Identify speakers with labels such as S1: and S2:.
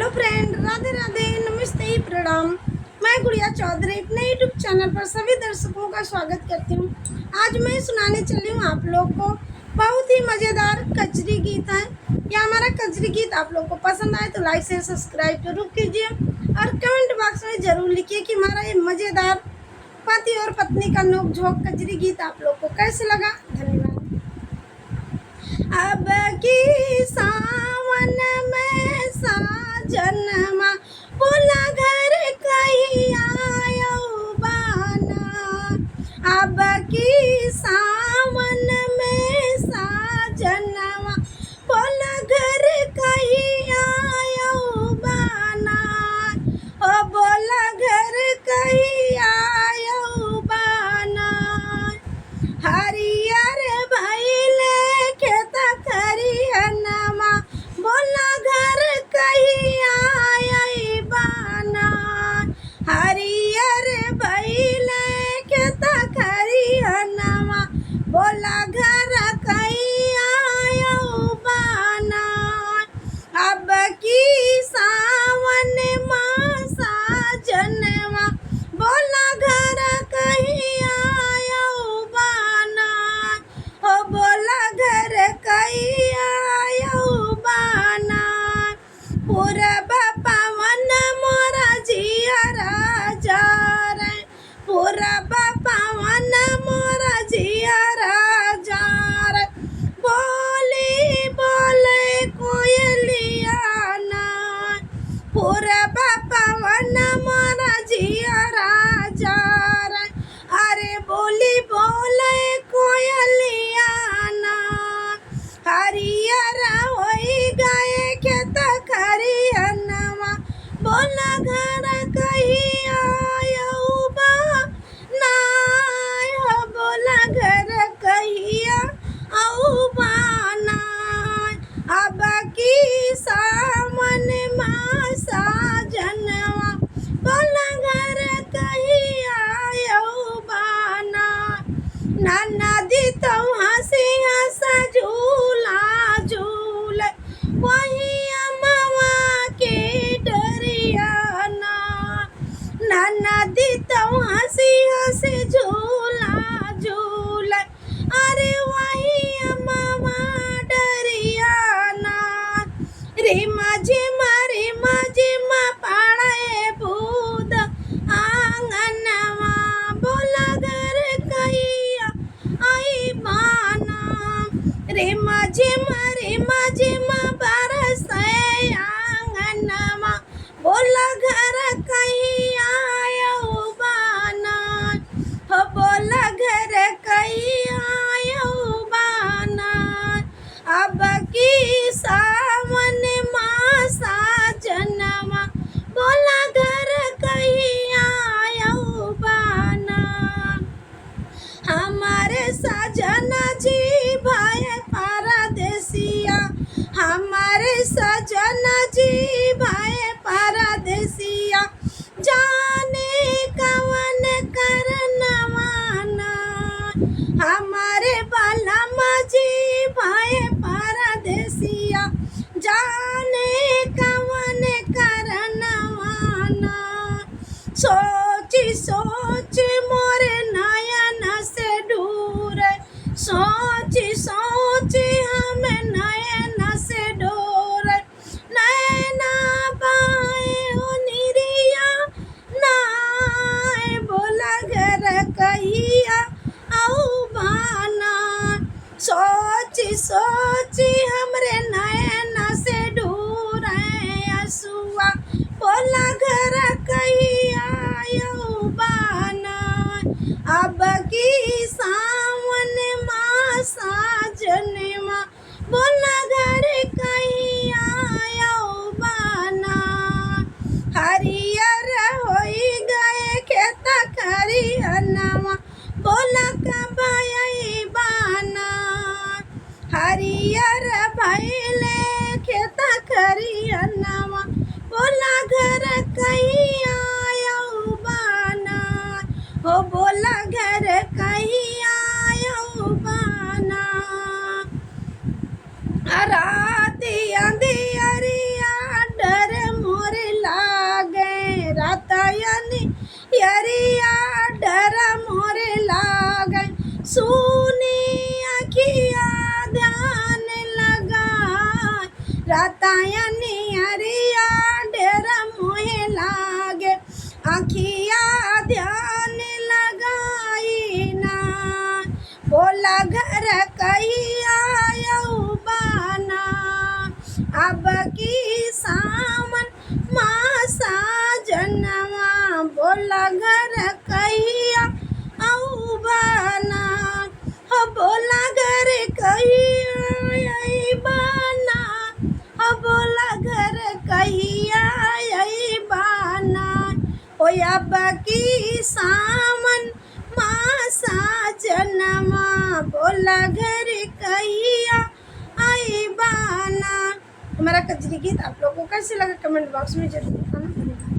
S1: Hello friend, Radhe Radhe, नमस्ते, प्रणाम। मैं गुड़िया चौधरी अपने यूट्यूब चैनल पर सभी दर्शकों का स्वागत करती हूँ। आज मैं सुनाने चली हूँ आप लोग को बहुत ही मज़ेदार कजरी गीत है। यह हमारा कजरी गीत आप लोग को पसंद आए तो लाइक शेयर सब्सक्राइब जरूर कीजिए और कमेंट बॉक्स में ज़रूर लिखिए कि हमारा ये मज़ेदार पति और पत्नी का नोक-झोंक कजरी गीत आप लोग को कैसे लगा। धन्यवाद। अब की सावन में साजनमा बोला घर कहीं आयो बाना। अब की सावन में साजनमा बोला घर कहीं आयो बाना। ओ बोला घर कहीं आयो बाना। हरियर भइले खेत खरिहनमा बोला घर कहीं आयै बाना। हरियर भइले खेत खरिहनमा बोला घर कहीं आयो बाना। अब की सावन माँ साजनवा बोला घर कहीं आयो बाना। ओ बोला घर कहीं आयो बाना। पूरब पवन मोरा जियरा जा रे, पूरब पवन मोरा जियरा जा रे। बोली बोले कोयलिया ना, पूरब पवन मोरा जियरा जा रे। अरे बोली बोले कोयलिया ना। हरियर होई गए खेत खरिहनमा बोला घर कहीं आयो बाना। हो बोला घर कहीं आयो बाना। अब की सावन माँ साजनवा बोला घर कहीं आयो बाना। नदी तो हंसी हंसा झूला झूल वही अमवा के डरियाना। नदी तो हंसी हंसी झूला झूल अरे वही अमवा डरियाना। रिमा झिमा पाड़े बूद आंगनवा बोला घर कहीं आई बाना। रिमा झिमा बरसे आंगनवा बोला घर कहीं आयो बाना। हो बोला घर कहीं आयो बाना। अब की सावन माँ साजनवा बोला घर कहीं आयो बाना। हमारे सजना जी भाई परदेसिया, हमारे सजना जी भाई परदेसिया जाने कवन करनवाना। हमारे बालमा जी भाई परदेसिया जाने कवन करनवाना। सोची सोच मोरे नयन से दूर, सोची सोची हमें नयन से डोर। नैना बाए ओ निरिया नाय बोला घर कहिया आऊ बाना। सोची सोची हमरे नयन से दूर असुआ बोला घर कहीं आयो बाना। अब की सावन माँ साजनवा बोला घर कहीं आयो बाना। हरियर होई गए खेत खरिहनमा बोला कब आई बाना। हरियर भइले खेत खरिहनमा बोला घर कहीं आयो बाना। हो बोला घर कहीं आयो बाना। रात अंधियरिया डर मोर पियरिया डर मोरे लागे सुनी अखिया ध्यान लगाए रातायनी हरिया डर मोहे लागे अखिया ध्यान लगाई ना बोला घर कहिया यौबाना अब की सामन मासा जनवा बोला घर कहिया औबाना हो बोला घर कहिया बाना हो बोला घर कहिया बाना हो अब की सामन मासा जनमा बोला घर कहिया आई बाना। हमारा कजरी गीत आप लोगों को कैसे लगा कमेंट बॉक्स में जरूर बताना।